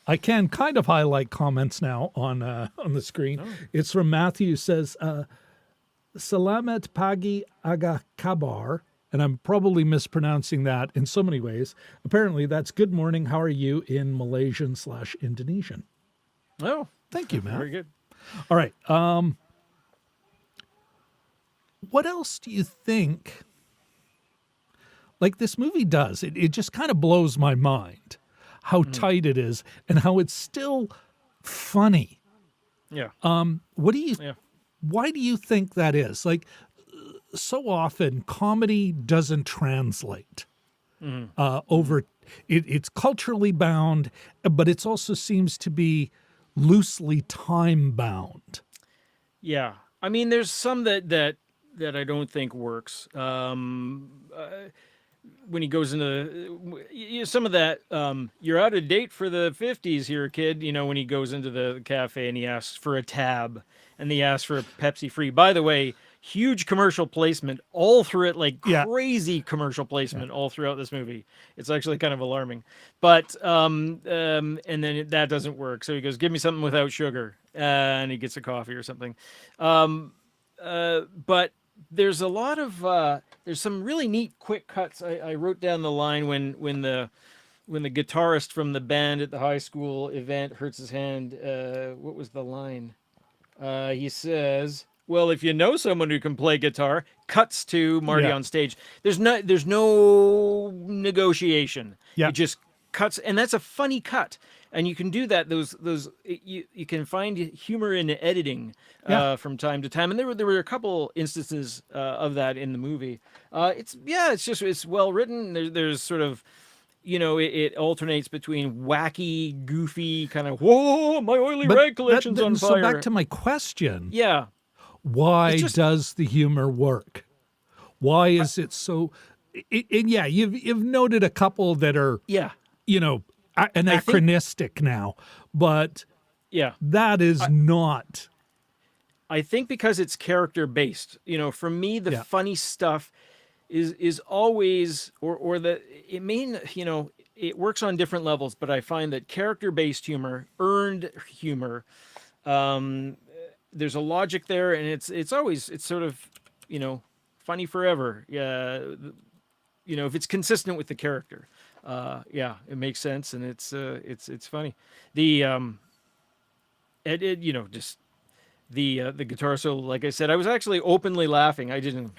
I can kind of highlight comments now on the screen. Oh. It's from Matthew, who says, Salamat pagi aga kabar, and I'm probably mispronouncing that in so many ways. Apparently, that's good morning, how are you in Malaysian/Indonesian. Oh, thank you, Matt. Very good. All right. What else do you think, like this movie does? It just kind of blows my mind how tight it is and how it's still funny. Yeah. Why do you think that is? Like, so often comedy doesn't translate over. It's culturally bound, but it also seems to be loosely time bound. Yeah. I mean, there's some that I don't think works. When he goes into some of that, you're out of date for the 50s here, kid. When he goes into the cafe and he asks for a tab and he asks for a Pepsi free. By the way, huge commercial placement all through it, like crazy commercial placement all throughout this movie. It's actually kind of alarming. But and then that doesn't work. So he goes, give me something without sugar. And he gets a coffee or something. But there's a lot of there's some really neat quick cuts. I wrote down the line when the guitarist from the band at the high school event hurts his hand. What was the line? He says, well, if you know someone who can play guitar, cuts to Marty on stage. There's no negotiation. It just cuts, and that's a funny cut. and you can do that. You can find humor in editing Yeah. from time to time, and there were a couple instances of that in the movie. It's well written. There's sort of, it alternates between wacky, goofy, kind of, whoa, my oily But rag collection's on so back fire. to my question. Yeah. Why It's just- does the humor work? Why is it so? And yeah, you've noted a couple that are, Yeah. anachronistic now, but Yeah. that is not. I think because it's character based. For me, the Yeah. funny stuff is always, or the it mean it works on different levels, but I find that character based humor, earned humor, there's a logic there, and it's sort of funny forever. Yeah, if it's consistent with the character, it makes sense, and it's funny. The just the guitar solo, like I said, I was actually openly laughing. I didn't,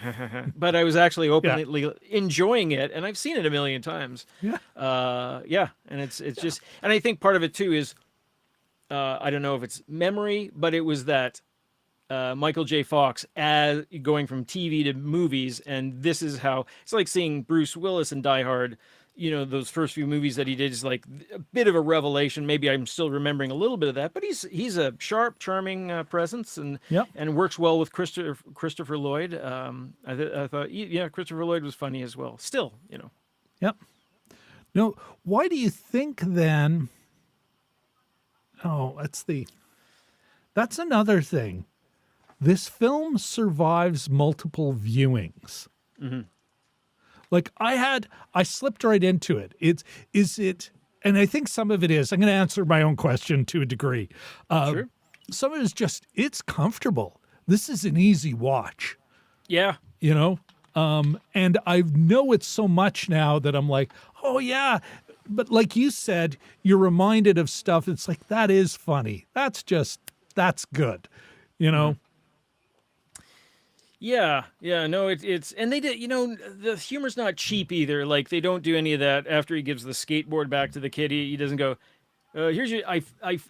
but I was actually openly enjoying it, and I've seen it a million times. Yeah. And it's just, and I think part of it too is, I don't know if it's memory, but it was that Michael J. Fox as going from TV to movies, and this is how it's like seeing Bruce Willis in Die Hard. Those first few movies that he did is like a bit of a revelation. Maybe I'm still remembering a little bit of that, but he's a sharp, charming presence, and works well with Christopher Lloyd. I thought, Christopher Lloyd was funny as well. Still, Yep. No, why do you think then? Oh, that's another thing. This film survives multiple viewings. Mm-hmm. Like I slipped right into it. And I think some of it is, I'm going to answer my own question to a degree. Sure. Some of it is just, it's comfortable. This is an easy watch, Yeah. and I know it so much now that I'm like, oh yeah. But like you said, you're reminded of stuff. It's like, that is funny. That's good, Yeah, no, it's and they did, the humor's not cheap either. Like they don't do any of that after he gives the skateboard back to the kid. He doesn't go, here's your. I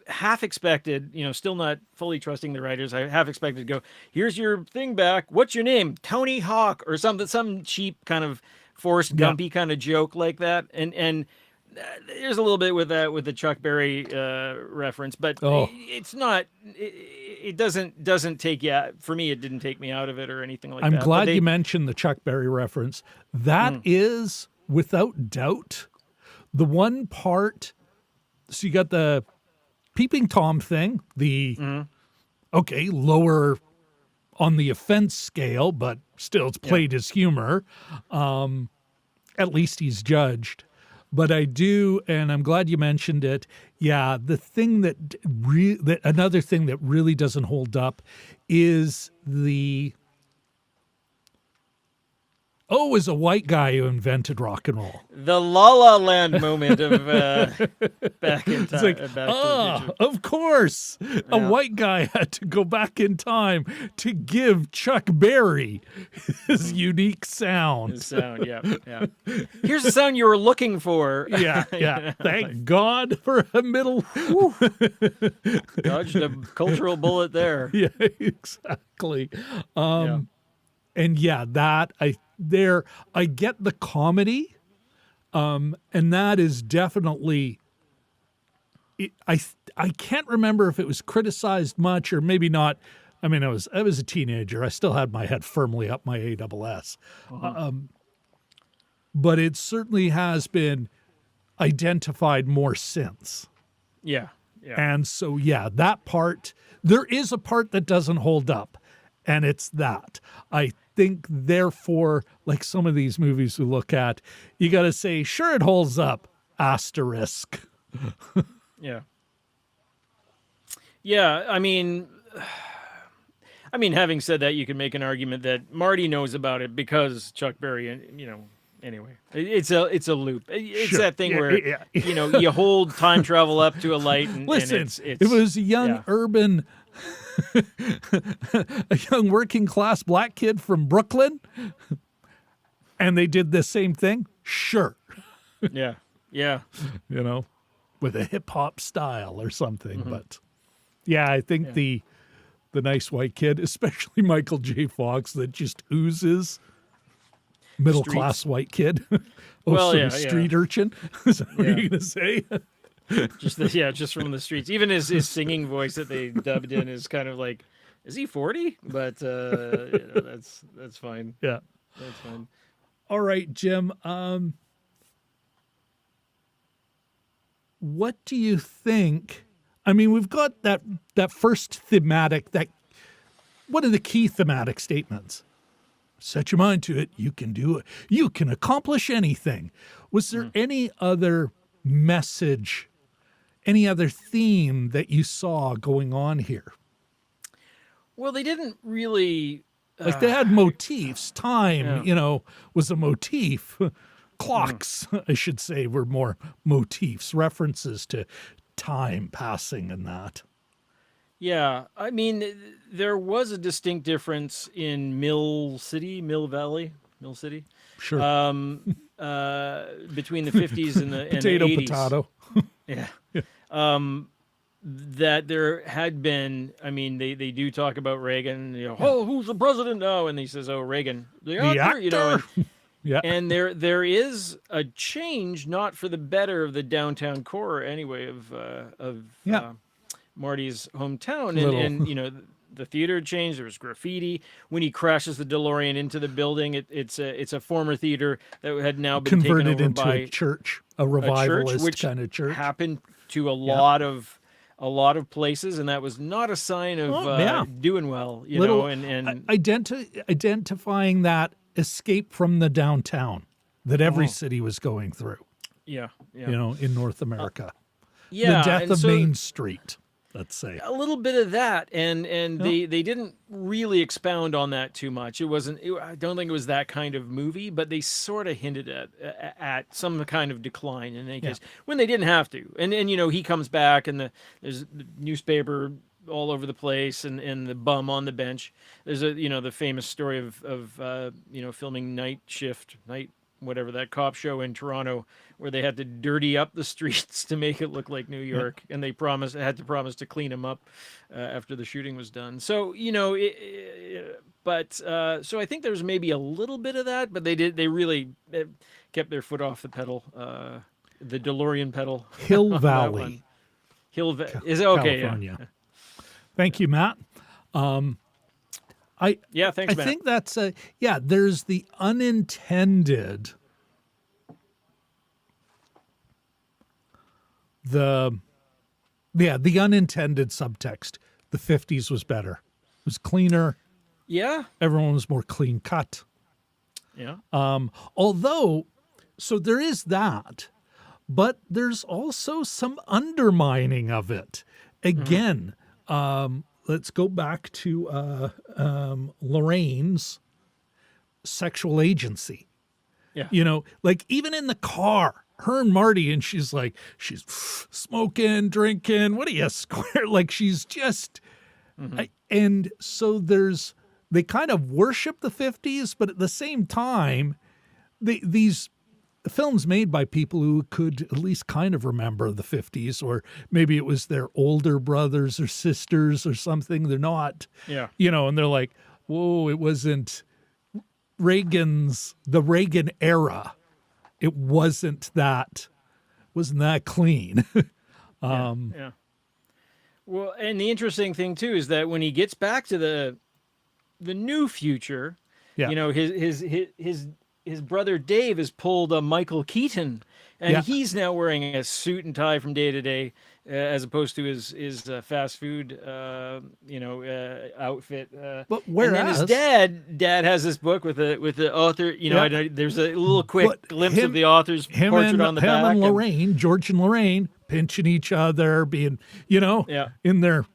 half expected, still not fully trusting the writers. I half expected to go, here's your thing back. What's your name? Tony Hawk or something, some cheap kind of Forrest Gumpy kind of joke like that. And there's a little bit with that with the Chuck Berry reference, but it's not. It doesn't take for me. It didn't take me out of it or anything like that. I'm glad you mentioned the Chuck Berry reference. That is without doubt the one part. So you got the peeping Tom thing, lower on the offense scale, but still it's played as humor. At least he's judged. But I do, and I'm glad you mentioned it. Yeah, the thing another thing that really doesn't hold up is is a white guy who invented rock and roll. The La La Land moment of back in time. It's like, of course, a white guy had to go back in time to give Chuck Berry his unique sound. His sound, yeah. Here's the sound you were looking for. Yeah. Thank God for a middle. Dodged a cultural bullet there. Yeah, exactly. And that I get the comedy, and that is definitely. I can't remember if it was criticized much or maybe not. I mean, I was a teenager. I still had my head firmly up my ASS, but it certainly has been identified more since. Yeah. And so that part, there is a part that doesn't hold up, and it's that. I think, therefore, like some of these movies we look at, you got to say, sure, it holds up, asterisk. Yeah. I mean, having said that, you can make an argument that Marty knows about it because Chuck Berry, anyway, it's a loop. It's that thing where, you hold time travel up to a light. And, listen, and it's, it was a young urban... a young working class black kid from Brooklyn, and they did the same thing. Sure. Yeah. with a hip hop style or something. But yeah, I think the nice white kid, especially Michael J. Fox, that just oozes middle class white kid. Well, The street urchin. Is that what you're gonna say? just from the streets. Even his singing voice that they dubbed in is kind of like, is he 40? But that's fine. Yeah, That's fine. All right, Jim. What do you think? I mean, we've got that first thematic, that one of the key thematic statements. Set your mind to it. You can do it. You can accomplish anything. Was there any other message, any other theme that you saw going on here? Well, they didn't really. Like they had motifs. Time, was a motif. Clocks, I should say, were more motifs, references to time passing and that. Yeah, I mean, there was a distinct difference in Mill City. Sure. Between the 50s and the Potato, 80s. potato. Yeah. That there had been, I mean, they do talk about Reagan, oh, who's the president now? And he says, oh, Reagan, the actor. Yeah. And there is a change, not for the better, of the downtown core anyway of Marty's hometown, and the theater changed. There was graffiti when he crashes the DeLorean into the building. It's a former theater that had now been converted taken over into by a church, a revivalist kind of church. Happened to a lot of places, and that was not a sign of doing well. Identifying that escape from the downtown that every city was going through. Yeah. In North America. The The death of Main Street, let's say. A little bit of that, and they didn't really expound on that too much. I don't think it was that kind of movie, but they sort of hinted at some kind of decline in any case when they didn't have to. And he comes back, and there's the newspaper all over the place, and the bum on the bench. There's the famous story of filming Night whatever, that cop show in Toronto, where they had to dirty up the streets to make it look like New York, and they had to promise to clean them up after the shooting was done. So so I think there's maybe a little bit of that, but they really kept their foot off the pedal, the DeLorean pedal. Hill Valley. Is it okay? California. Yeah. Thank you, Matt. Thanks, Matt. I think that's there's the unintended, the unintended subtext. The 50s was better. It was cleaner. Yeah. Everyone was more clean cut. Yeah. Although, so there is that, but there's also some undermining of it. Again, let's go back to Lorraine's sexual agency. Yeah. Like even in the car, her and Marty, and she's smoking, drinking. What are you, square? Like she's just, and so they kind of worship the 50s, but at the same time, these films made by people who could at least kind of remember the 50s, or maybe it was their older brothers or sisters or something. They're not, and they're like, whoa, it wasn't the Reagan era. It wasn't that clean. Yeah. Well, and the interesting thing too is that when he gets back to the new future, his brother Dave has pulled a Michael Keaton, and he's now wearing a suit and tie from day to day, as opposed to his fast food outfit. But whereas, and then his dad has this book with the author. There's a little quick glimpse of the author's portrait on the back. Him and Lorraine, George and Lorraine, pinching each other, being in their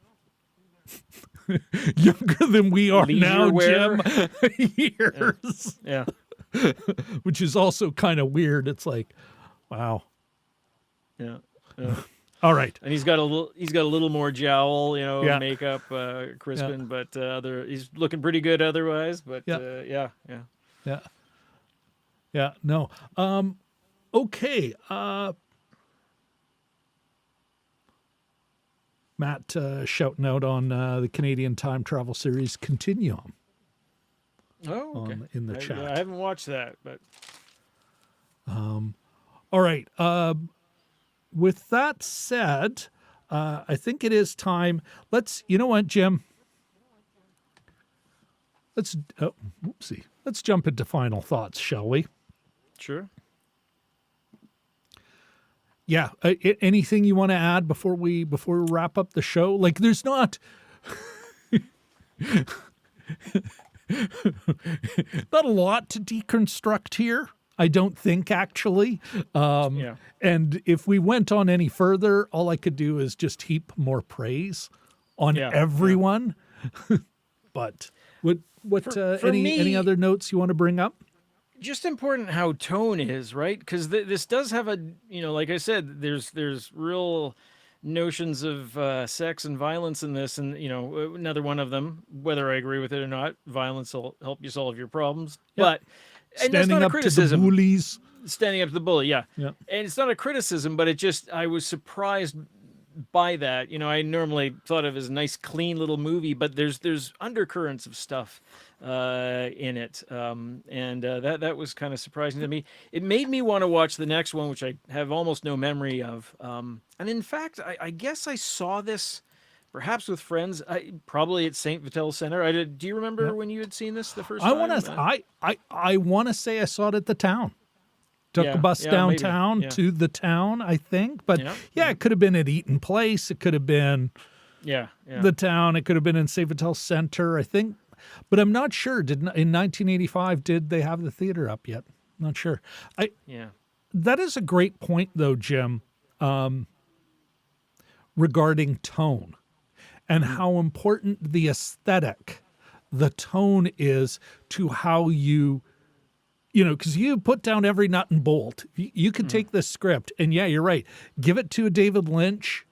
younger than we are leisure now, wear. Jim. Years. Yeah. Which is also kind of weird. It's like, wow. Yeah. All right. And he's got a little more jowl, makeup, crispin, but he's looking pretty good otherwise. But Yeah. No. Okay. Matt shouting out on the Canadian time travel series Continuum. Oh, okay. In the chat. Yeah, I haven't watched that, but All right. With that said, I think it is time. You know what, Jim? Let's jump into final thoughts, shall we? sure. Yeah. Anything you want to add before we wrap up the show? Like, there's not not a lot to deconstruct here. I don't think, actually. Yeah. And if we went on any further, all I could do is just heap more praise on everyone. But any other notes you want to bring up? Just important how tone is, right? Because this does have a, like I said, there's real notions of sex and violence in this, and another one of them, whether I agree with it or not, violence will help you solve your problems. Yep. But and that's Standing not a up to the criticism. bullies. Standing up to the bully, yeah. Yep. And it's not a criticism, but I was surprised by that. I normally thought of it as a nice, clean little movie, but there's undercurrents of stuff in it, and that was kind of surprising to me. It made me want to watch the next one, which I have almost no memory of. And in fact, I guess I saw this perhaps with friends, probably at St. Vital Center. Do you remember when you had seen this the first time? I want to say I saw it at the town. Took a bus downtown to the town, I think. But it could have been at Eaton Place. It could have been the town. It could have been in St. Vital Center, I think. But I'm not sure. In 1985, did they have the theater up yet? Not sure. That is a great point, though, Jim, regarding tone and how important the aesthetic, the tone is to how you, because you put down every nut and bolt. You could take this script and, you're right, give it to a David Lynch,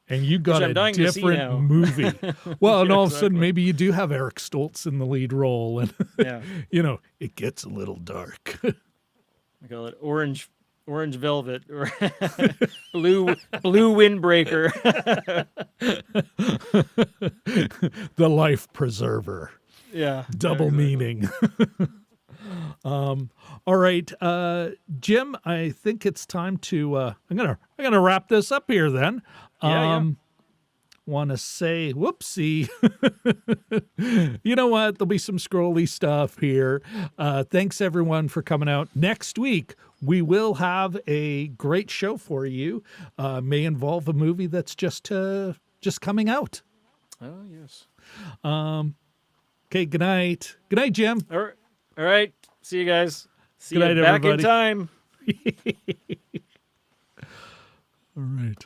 and you got a different movie. Well, and all of a sudden, maybe you do have Eric Stoltz in the lead role, and it gets a little dark. I call it orange velvet or blue windbreaker. The life preserver. Yeah. Double meaning. All right, Jim, I think it's time to I'm gonna wrap this up here then. Want to say whoopsie. You know what? There'll be some scrolly stuff here. Thanks everyone for coming out. Next week we will have a great show for you. May involve a movie that's just coming out. Oh yes. Okay. Good night. Good night, Jim. All right. See you guys. See Good night, you back everybody. in time. All right.